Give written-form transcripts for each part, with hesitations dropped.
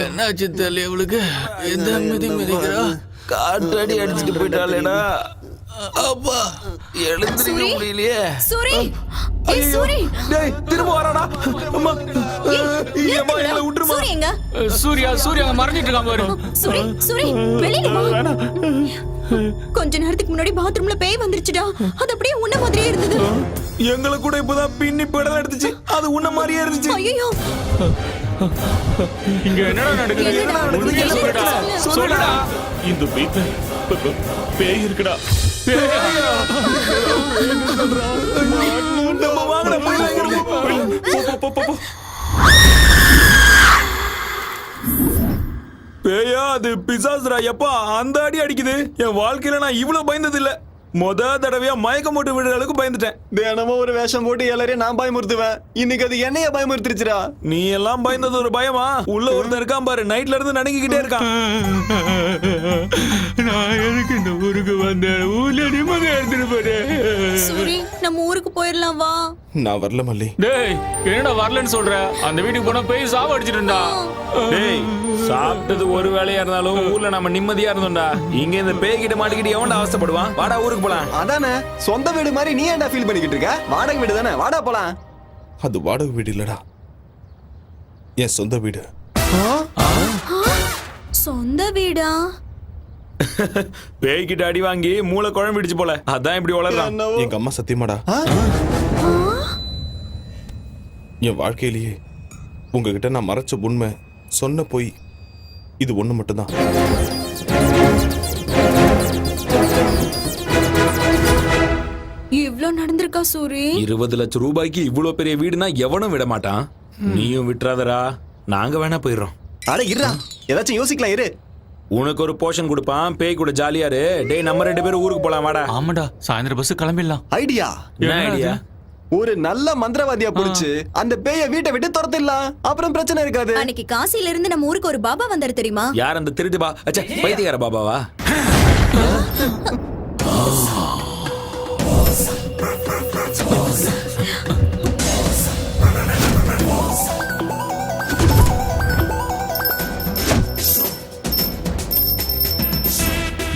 என்னாச்சு தெரியல இவளுக்கு. எந்த மிதிக்கிறா, காற்றடி அடிச்சுட்டு போயிட்டாளேடா. அப்பா எழுந்திருக்க முடியலையே. சூரி, ஏய் சூரி, டேய் திரும்ப வராடா. அம்மா ஏம்மா என்ன விட்டுருமா. சூரி எங்க? சூர்யா அங்க மறைஞ்சிட்டு இருக்கான் பாரு. சூரி வெளியில வா. கொஞ்ச நேரத்துக்கு முன்னாடி பாத்ரூம்ல பேய் வந்துருச்சுடா. அது அப்படியே உன்ன மாதிரியே இருந்தது. எங்களை கூட இப்பதான் பின்னி படம் எடுத்துச்சு. அது உன்ன மாதிரியே இருந்துச்சு. ஐயோ, இங்க என்னடா நடக்குது? சொல்லுடா. இந்த வீட்டுல பேய் இருக்குடா. நம்ம வாங்கல பேயா, அது பிசாசுடா. எப்பா அந்த அடி அடிக்குது. என் வாழ்க்கையில நான் இவ்வளவு பயந்தது இல்ல. தடவையா மயக்கம் போட்டு விடுற அளவுக்கு பயந்துட்டேன். தினமும் ஒரு வேஷம் போட்டு எல்லாரையும் நான் பயமுறுத்துவேன். இன்னைக்கு அது என்னைய பயமுறுத்திருச்சுடா. நீ எல்லாம் பயந்தது ஒரு பயமா? உள்ள ஒருத்தன் இருக்கான் பாரு, நைட்ல இருந்து நடுங்கிக்கிட்டே இருக்கான். நான் எதுக்கு இந்த ஊருக்கு வந்தேன்? ஊர்ல நிம்மதியா எடுத்துட்டு போறேன். சூரி நம்ம ஊருக்கு போயிடலாம் வா. நான் வரல மல்லி. டேய் என்னடா வரலன்னு சொல்ற? அந்த வீட்டுக்கு போனா பேய் சாவ அடிச்சிட்டுடா. டேய் சாப்பிட்டது ஒரு வேலையா இருந்தாலும் ஊர்ல நம்ம நிம்மதியா இருந்தோம்டா. இங்க இந்த பேய் கிட்ட மாட்டிக்கிட்டு எவன்டா அவஸ்தைப்படுவான்? வாடா ஊருக்கு போலாம். அதானே சொந்த வீடு மாதிரி நீ ஏன்டா ஃபீல் பண்ணிக்கிட்டு இருக்க? வாடகை வீடு தானே, வாடா போலாம். அது வாடகை வீடு இல்லடா, என் சொந்த வீடு. சொந்த வீடா? பேய் கிட்ட அடி வாங்கி மூளை குழம்பிடுச்சு போல, அதான் இப்படி வளர்றான். எங்க அம்மா சத்தியமாடா, என் வாழ்க்கையிலேயே உங்ககிட்ட நான் மறைச்ச உண்மை, சொன்ன போய் இது ஒண்ணு மட்டும்தான். இவ்ளோ நடந்திருக்கா சூரி? 20 லட்சம் ரூபாய்க்கு இவ்வளவு பெரிய வீடுனா எவனும் விட மாட்டான். நீயும் விட்டுறாதடா, நாங்க வேணா போயிடுறோம். அட இருடா, ஏதாச்சும் யோசிக்கலாம் இரு. உனக்கு ஒரு போர்ஷன் கொடுப்பான், பேய் கூட ஜாலியா இரு. டேய் நம்ம 2 பேரும் ஊருக்கு போலாம் வாடா. ஆமாடா, சாயந்தரம் பஸ் கிளம்பிடலாம். ஐடியா என்ன ஐடியா? ஒரு நல்ல மந்திரவாதியா புடிச்சு அந்த பேய வீட்டை விட்டு துரத்திடலாம். அப்புறம் பிரச்சனை இருக்காது. அன்னைக்கு காசில இருந்து நம்ம ஊருக்கு ஒரு பாபா வந்தாரு தெரியுமா? யார் அந்த திருட்டு பா? அச்சா பைத்தியக்கார பாபாவா?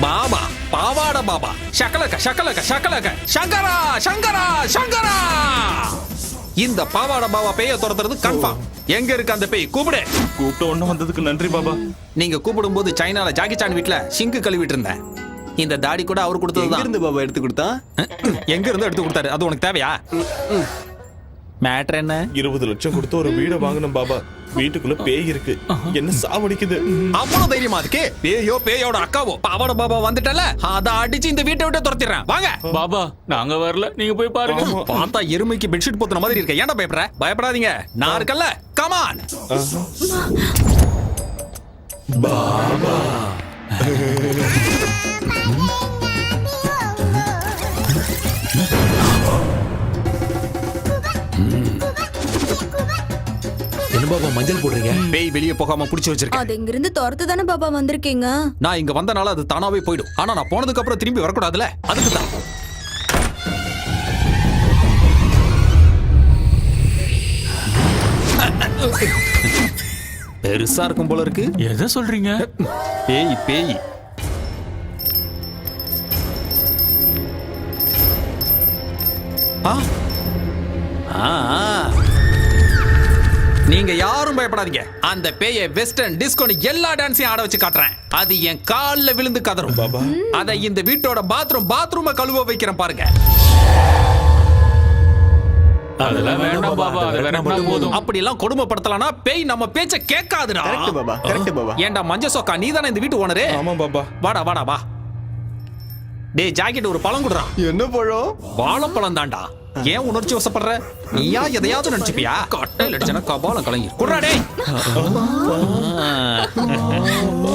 பாபா, பாவாட பாபா, ஷக்கலக்க ஷக்கலக்க ஷக்கலக்க, சங்கரா சங்கரா சங்கரா. இந்த பாவாட பாபா பேய துரத்துறது கன்ஃபார்ம். எங்க இருக்கு அந்த பேய்? கூப்பிடு. கூப்பிட்ட ஒண்ணு வந்ததுக்கு நன்றி பாபா. நீங்க கூப்பிடும் போது சைனால ஜாக்கி சான் வீட்ல சிங்கு கழுவிட்டு இருந்தேன். இந்த தாடி கூட அவர் கொடுத்ததுதான். இருந்து பாபா எடுத்து கொடுத்தா? எங்க இருந்து எடுத்து கொடுத்தாரு? அது உனக்கு தேவையா? மேட்டர் என்ன? 20 லட்சம் கொடுத்து ஒரு வீடை வாங்கணும் பாபா. வீட்டுக்குள்ள பேய் இருக்கு, என்ன சாவடிக்குது. அவ்வளவு தைரியமா இருக்கு? பேயோ பேயோட அக்காவோ பாவாட பாபா வந்துட்டல, அத அடிச்சு இந்த வீட்டை விட்டு துரத்திடுறேன். வாங்க பாபா, நாங்க வரல, நீங்க போய் பாருங்க. பார்த்தா எருமைக்கு பெட்ஷீட் போத்துன மாதிரி இருக்க. ஏன்டா பயப்படுற? பயப்படாதீங்க, நான் இருக்கல்ல. கமான் பாபா. என்ன பாபா மஞ்சள் போடுறீங்க? பேய் வெளியே போகாம புடிச்சு வச்சிருக்கேன். அது இங்க இருந்து துரத்து தானே பாபா வந்திருக்கீங்க. நான் இங்க வந்தனால அது தானாவே போயிடும். ஆனா நான் போனதுக்கு அப்புறம் திரும்பி வரக்கூடாதுல, அதுக்கு தான். பெருசா இருக்கும் போல இருக்கு. எதை சொல்றீங்க? பேய் பேய். நீங்க யாரும் பயப்படாதீங்க. அந்த பேயை வெஸ்டர்ன் டிஸ்கோ எல்லா டான்ஸையும் ஆட வச்சு காட்டுறேன். அது என் கால்ல விழுந்து கதறும் பாபா. அதை இந்த வீட்டோட பாத்ரூம கழுவ வைக்கிறேன் பாருங்க. அதெல்லாம் வேண்டாம் பாபா, அது வேணா போதும். அப்படி எல்லாம் கொடுமைப்படுத்தலனா பேய் நம்ம பேச்ச கேட்காதுடா. Correct Baba, correct Baba. ஏண்டா மஞ்ச சொக்கா, நீ தானே இந்த வீட்டு ஓனரு? ஆமா பாபா. வாடா வாடா வா. டேய் ஜாக்கெட் ஒரு பழம் குடுறான். என்ன பழம்? வாழைப்பழம் தான்டா. ஏன் உணர்ச்சி வசப்படுற? நீயா எதையாவது நினைச்சுப்பியா? கட்டையில் அடிச்சனா கபாலம் கலங்கி குடுறா. டேய்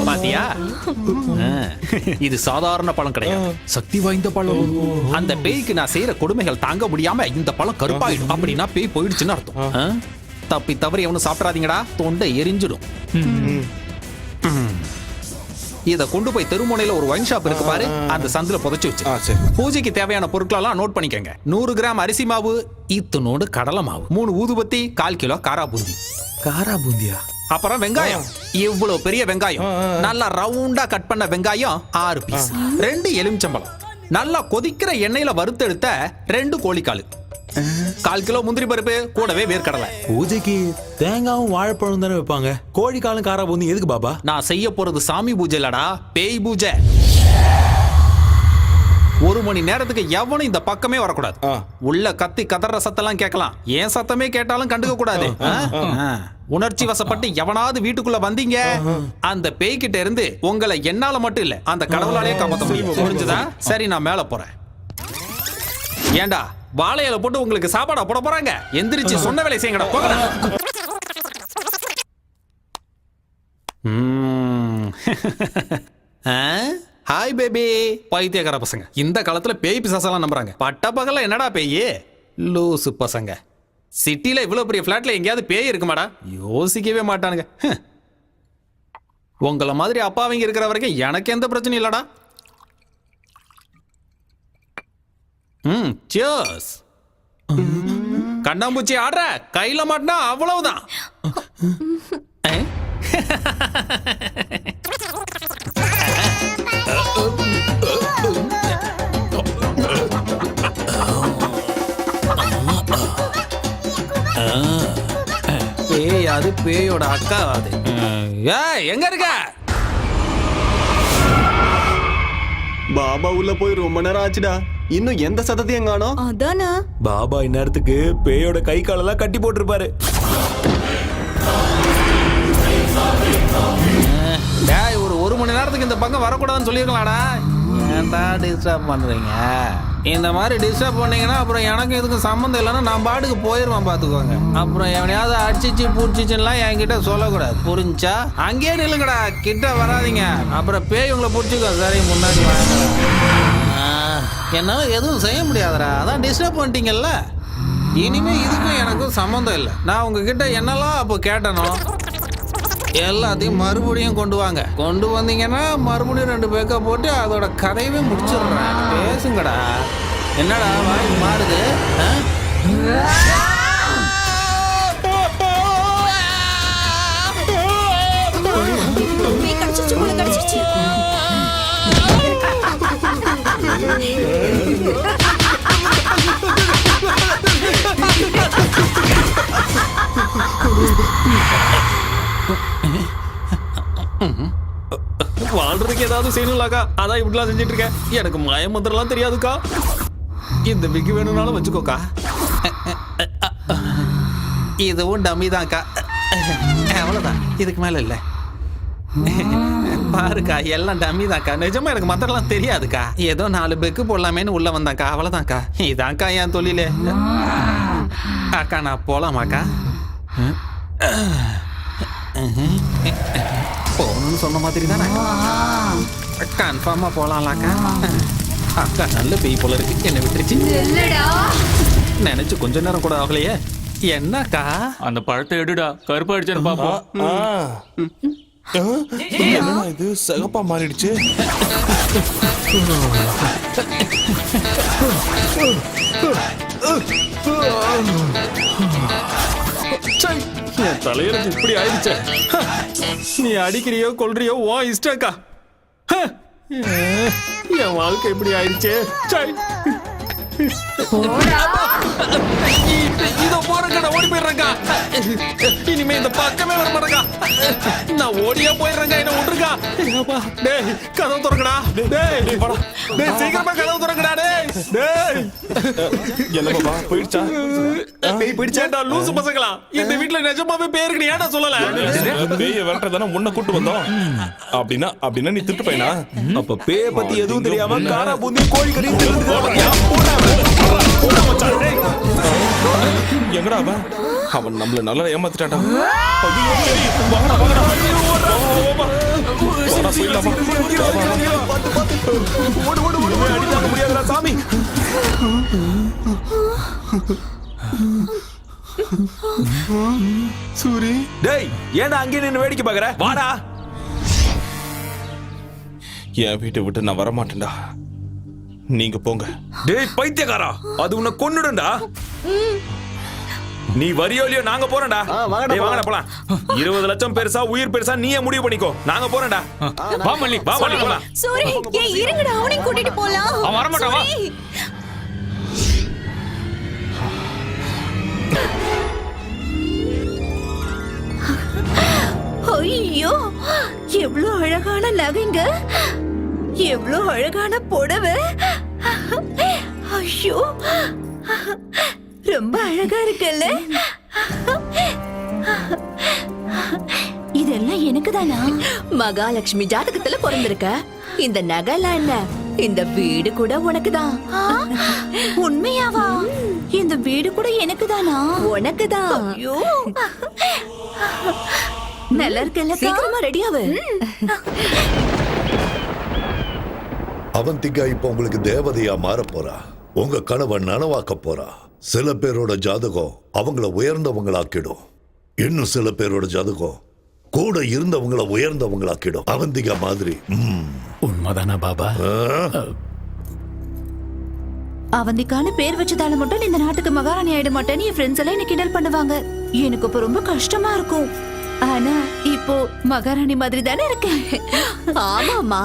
பாத்தியா, இது சாதாரண பழம் கிடையாது, சக்தி வாய்ந்த பழம். அந்த பேய்க்கு நான் செய்யற கொடுமைகள் தாங்க முடியாம இந்த பழம் கருப்பாயிடும். அப்படின்னா பேய் போயிடுச்சுன்னு அர்த்தம். தப்பி தவறி எவனும் சாப்பிடாதீங்கடா, தொண்டை எரிஞ்சிடும். இத கொண்டு போய் தெருமுனையில ஒரு ஒயின் ஷாப் இருக்கு பாரு, அந்த சந்துல புதைச்சு வச்சு. சரி. பூஜைக்கு தேவையான பொருட்களெல்லாம் நோட் பண்ணிக்கங்க. 100 கிராம் அரிசி மாவு, இத்துணோடு கடலை மாவு, 3 ஊதுபத்தி, 1/4 கிலோ காரா பூந்தி. காரா பூந்தியா? அப்புறம் வெங்காயம், இவ்வளவு பெரிய வெங்காயம், நல்லா ரவுண்டா கட் பண்ண வெங்காயம் 6 பீஸ், 2 எலுமிச்சம்பழம், நல்லா கொதிக்கிற எண்ணெயில வறுத்தெடுத்த 2 கோழிக்கால், 1/4 கிலோ முந்திரி பருப்பு, கூடவே வேர்க்கடலை. பூஜைக்கு தேங்காவும் வாழைப்பழம் தானே வைப்பாங்க. கோழிக்காலும் காரா பூந்தி எதுக்கு பாபா? நான் செய்ய போறது சாமி பூஜை இல்லடா, பேய் பூஜை. 1 மணி நேரத்துக்கு எவனும் இந்த பக்கமே வரக்கூடாது. உள்ள கத்தி கதற சத்தெல்லாம் கேட்கலாம், ஏன் சத்தமே கேட்டாலும் கண்டுக்க கூடாது. உணர்ச்சி வசப்பட்டு எவனாவது வீட்டுக்குள்ள வந்தீங்க, அந்த பேய்கிட்ட இருந்து உங்களை என்னால மட்டும் இல்ல, அந்த கடவுளாலே காப்பாற்ற முடியும். புரிஞ்சுதா? சரி, நான் மேல போறேன். ஏண்டா வாழையில போட்டு உங்களுக்கு சாப்பாடா போட போறாங்க? எந்திரிச்சு சொன்ன வேலை செய்யுங்கடா, போங்கடா. Hi baby. பைத்தியக்கார பசங்க இந்த காலத்துல பேய் பிசாசெல்லாம் நம்புறாங்க. பட்ட பகல்ல என்னடா பேய்? லூசு பசங்க. சிட்டில இவ்வளவு பெரிய பிளாட்ல எங்கேயாவது பேய் இருக்குமாடா? யோசிக்கவே மாட்டானுங்க. உங்களை மாதிரி அப்பாவிங்க இருக்கிற வரைக்கும் எனக்கு எந்த பிரச்சனையும் இல்லடா. சியர்ஸ். கண்ணாம்பூச்சி ஆடுற, கையில மாட்டினா அவ்வளவுதான். பேய் அது பேயோட அக்கா அது. எங்க இருக்க? பாபா உள்ள போய் ரொம்ப நேரம் ஆச்சுடா, இன்னும் எந்த சத்தத்தையும் காணோம். அதானே பாபா இந்நேரத்துக்கு பேயோட கை காலெல்லாம் கட்டி போட்டிருப்பாரு. ஒரு மணி நேரத்துக்கு இந்த பக்கம் வரக்கூடாதுன்னு சொல்லிருக்கலாம்டா. ஏன்டா டிஸ்டர்ப் பண்றீங்க? இந்த மாதிரி டிஸ்டர்ப் பண்ணீங்கன்னா அப்புறம் எனக்கு இதுக்கும் சம்மந்தம் இல்லைன்னா நான் பாட்டுக்கு போயிடுவேன், பாத்துக்கோங்க. அப்புறம் எவனையாவது அடிச்சிச்சு பூச்சிச்சுலாம் என்கிட்ட சொல்லக்கூடாது, புரிஞ்சா? அங்கேயே நில்லுங்கடா, கிட்ட வராதிங்க, அப்புறம் பேய் உங்களை பிடிச்சிக்கோ. சரி, முன்னாடி வாங்க. என்னால எதுவும் செய்ய முடியாதுடா, அதான் டிஸ்டர்ப் பண்ணிட்டீங்கல்ல. இனிமே இதுக்கும் எனக்கும் சம்மந்தம் இல்லை. நான் உங்ககிட்ட என்னெல்லாம் அப்போ கேட்டனோ எல்லாத்தையும் மறுபடியும் கொண்டு வாங்க. கொண்டு வந்தீங்கன்னா மறுபடியும் 2 பேக்க போட்டு அதோட கதையவே முடிச்சிடுறேன். பேசுங்கடா. என்னடா வாய் மாறுது? கடிச்சிச்சு போல, கடிச்சிச்சு. வாழ்றதுக்கு ஏதாவது செய்யணும்லாக்கா, அதான் இப்படிலாம் செஞ்சுட்டு இருக்கேன். எனக்கு மயமந்திரம்லாம் தெரியாதுக்கா. இந்த விக்கு வேணும்னாலும் வச்சுக்கோக்கா. இதுவும் டம்மி தான்க்கா, அவ்வளோதான், இதுக்கு மேல இல்லை. பாருக்கா, எல்லாம் டம்மி தான்க்கா. நிஜமா எனக்கு மந்திரம்லாம் தெரியாதுக்கா. ஏதோ 4 பெக்கு போடலாமேன்னு உள்ள வந்தாக்கா, அவ்வளோதான்க்கா. இதான்க்கா என் தொழிலே. அக்கா நான் போலாமாக்கா? போகணும்னு சொன்ன மாதிரி தானே, கன்ஃபார்மா போலாம்லாக்கா. அக்கா நல்ல பேய் போல இருக்கு, என்ன விட்டுருச்சு. நினைச்சு கொஞ்ச நேரம் கூட ஆகலையே. என்னக்கா? அந்த பழத்தை எடுடா, கருப்பாயிடுச்சுன்னு பாப்போம். என்னடா இது சிகப்பா மாறிடுச்சு? என் தலையெழுத்து இப்படி ஆயிடுச்சு. நீ அடிக்கிறியோ கொல்றியோ ஓ இஷ்டக்கா. என் வாழ்க்கை இப்படி ஆயிடுச்சு. இதோ போறேங்க, ஓடி போயிடுறேங்க. இனிமே இந்த பக்கமே வர மாட்டேங்க. நான் ஓடியா போயிடுறேங்க, என்ன விட்டுருக்கா. டேய் கதவு திறக்கடா. டேய் சீக்கிரமா கதவு திறக்கடா. டேய் என்ன பாபா போயிடுச்சா? பேய் பிடிச்சாடா. லூசு பசங்களா, இந்த வீட்டுல நிஜமாவே பேருக்கு ஏன்டா சொல்லல? பேய விரட்டதானே உன்னை கூட்டு வந்தோம். அப்படின்னா நீ திட்டு பையனா? அப்ப பேய பத்தி எதுவும் தெரியாம காரா பூந்தி கோழி கறி எங்கடா அவன் நம்மள நல்லா ஏமாத்திட்டான்டா. சாமி சூரி, டேய் ஏன்டா அங்கே நின்னு வேடிக்கை பாக்குற? வாடா. என் வீட்டை விட்டு நான் வரமாட்டேன்டா. நீங்க போங்க. டேய் பைத்தியக்காரா, அது உன்னை கொன்னுடும்டா. நீ வரியோ இல்லையோ நாங்க போறோம்டா. வாங்கடா, டேய் வாங்கடா போலாம். 20 லட்சம் பெருசா உயிர் பெருசா நீயே முடிவு பண்ணிக்கோ. நாங்க போறோம்டா. வா மல்லி, வா வள்ளி போலாம். சூரி ஏய் இருங்கடா, அவனையும் கூட்டிட்டு போலாம். அவன் வரமாட்டான், வா. சூரி. ஐயோ எவ்வளவு அழகான நகைங்க, எவ்வளவு அழகான புடவை. ஐயோ ரொம்ப அழகா இருக்குல்ல. இதெல்லாம் எனக்கு தானா? மகாலட்சுமி ஜாதகத்துல பிறந்திருக்க. இந்த நகைலாம் என்ன, இந்த வீடு கூட உனக்கு தான். உண்மையாவா? இந்த வீடு கூட எனக்கு தானா? உனக்கு தான். ஐயோ நல்லா இருக்கல. சீக்கிரமா ரெடியாவு. அவந்திகா இப்ப உங்களுக்கு தேவதையா மாற போறா. உங்க கனவை நனவாக்க போறா. சில பேரோட ஜாதகம் அவங்கள உயர்ந்தவங்களாக்கிடும். இன்னும் சில பேரோட ஜாதகம் கூட இருந்தவங்கள உயர்ந்தவங்களாக்கிடும். அவந்திகா மாதிரி. உண்மைதானா பாபா? அவந்திக்கான பேர் வச்சதால மட்டும் இந்த நாட்டுக்கு மகாராணி ஆயிட மாட்டேன்னு என் ஃப்ரெண்ட்ஸ் எல்லாம் என்ன கிண்டல் பண்ணுவாங்க. எனக்கு இப்ப ரொம்ப கஷ்டமா இருக்கும். ஆனா இப்போ மகாராணி மாதிரி தானே இருக்கேன். ஆமாமா,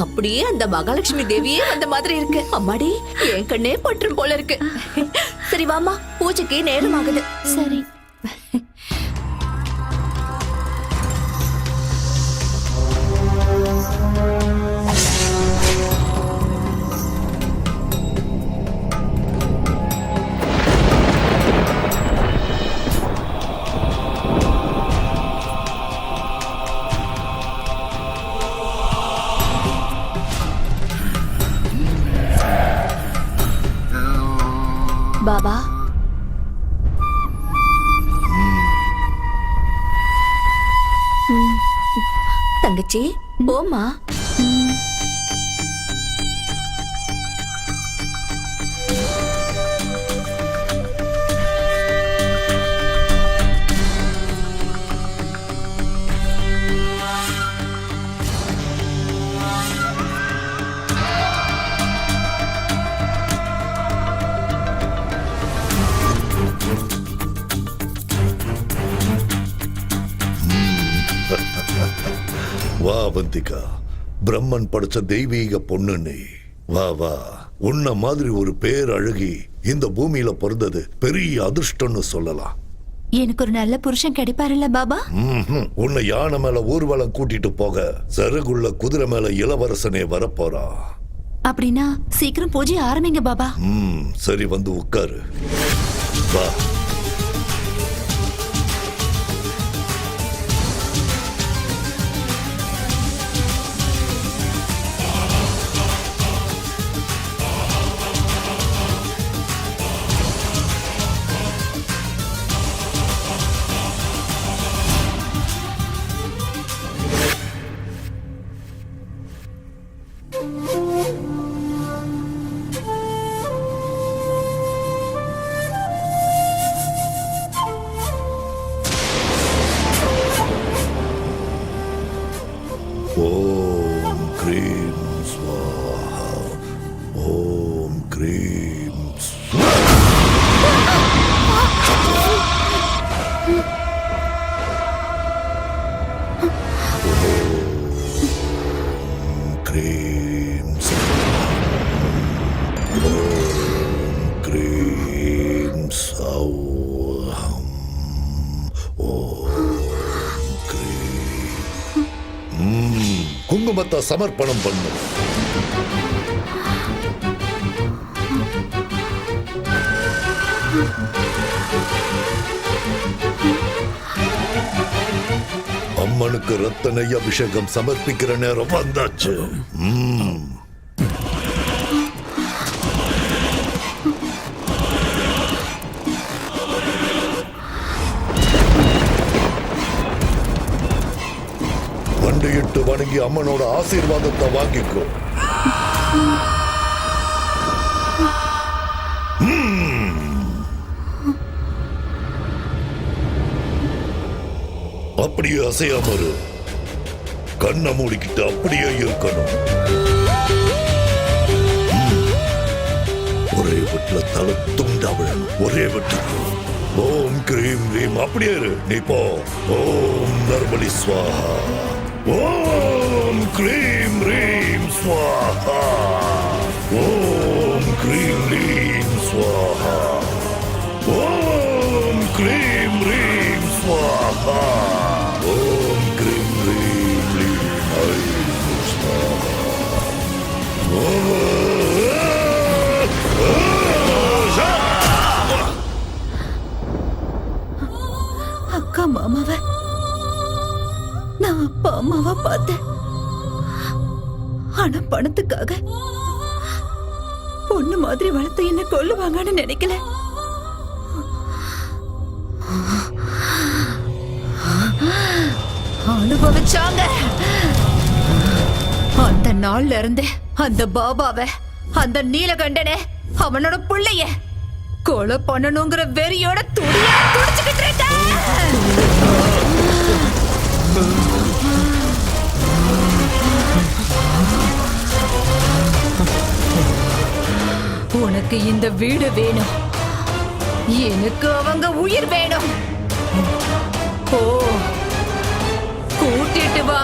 அப்படியே அந்த மகாலட்சுமி தேவியே அந்த மாதிரி இருக்கு. அம்மாடி என் கண்ணே பற்றும் போல இருக்கு. சரி வாமா, பூஜைக்கு நேரம் ஆகுது. சரி பாபா. தங்கச்சி போமா. வா அவந்திகா, பிரம்மன் படைச்ச தெய்வீக பொண்ணு நீ. வா வா, உன்ன மாதிரி ஒரு பேர் அழகி இந்த பூமியில பிறந்தது பெரிய அதிர்ஷ்டம்னு சொல்லலாம். எனக்கு ஒரு நல்ல புருஷன் கிடைப்பாருல்ல பாபா? உன்னை யானை மேல ஊர்வலம் கூட்டிட்டு போக சருகுள்ள குதிரை மேல இளவரசனே வரப்போறா. அப்படின்னா சீக்கிரம் பூஜை ஆரம்பிங்க பாபா. சரி, வந்து உட்காரு. வா. ஓம் க்ரீம் ஸ்வாஹா. ஓம் க்ரீம் க்ரீம் ஓம் க்ரீம் சௌஹம். ஓம் க்ரீம். குங்குமத்தை சமர்ப்பணம் பண்ணு. அம்மனுக்கு ரத்த நெய் அபிஷேகம் சமர்ப்பிக்கிற நேரம் வந்தாச்சு. வண்டியிட்டு வணங்கி அம்மனோட ஆசீர்வாதத்தை வாங்கிக்கோ. அப்படியே அசையாம இரு. கண்ணை மூடிக்கிட்டு அப்படியே இருக்கணும். ஒரே வீட்டுல தலை துண்டா விழணும். ஒரே வீட்டு. ஓம் கிரீம் ரீம் அப்படியே இரு. நீ போ. ஓம் நர்மலி ஸ்வாஹா. ஓம் கிரீம் ரீம் ஸ்வாஹா. ஓம் கிரீம் ரீம் ஸ்வாஹா. ஓம் கிரீம் ரீம் ஸ்வாஹா. ஓம் கிரீம் ரீம் ரீம் ஐம் ஸ்வாஹா. அக்கா மாமாவ நான் அப்பா அம்மாவா பார்த்தேன். ஆனா பணத்துக்காக பொண்ணு மாதிரி வளர்த்து என்ன கொல்லுவாங்கன்னு நினைக்கல. அனுபவிச்சாங்க. அந்த நாள்ல இருந்து அந்த பாபாவ, அந்த நீலகண்டனை, அவனோட புள்ளைய கொலை பண்ணணுங்கிற வெறியோட துடியா துடிச்சுக்கிட்டு இருக்கேன். உனக்கு இந்த வீடு வேணும், எனக்கு அவங்க உயிர் வேணும். ஓ, கூட்டிட்டு வா.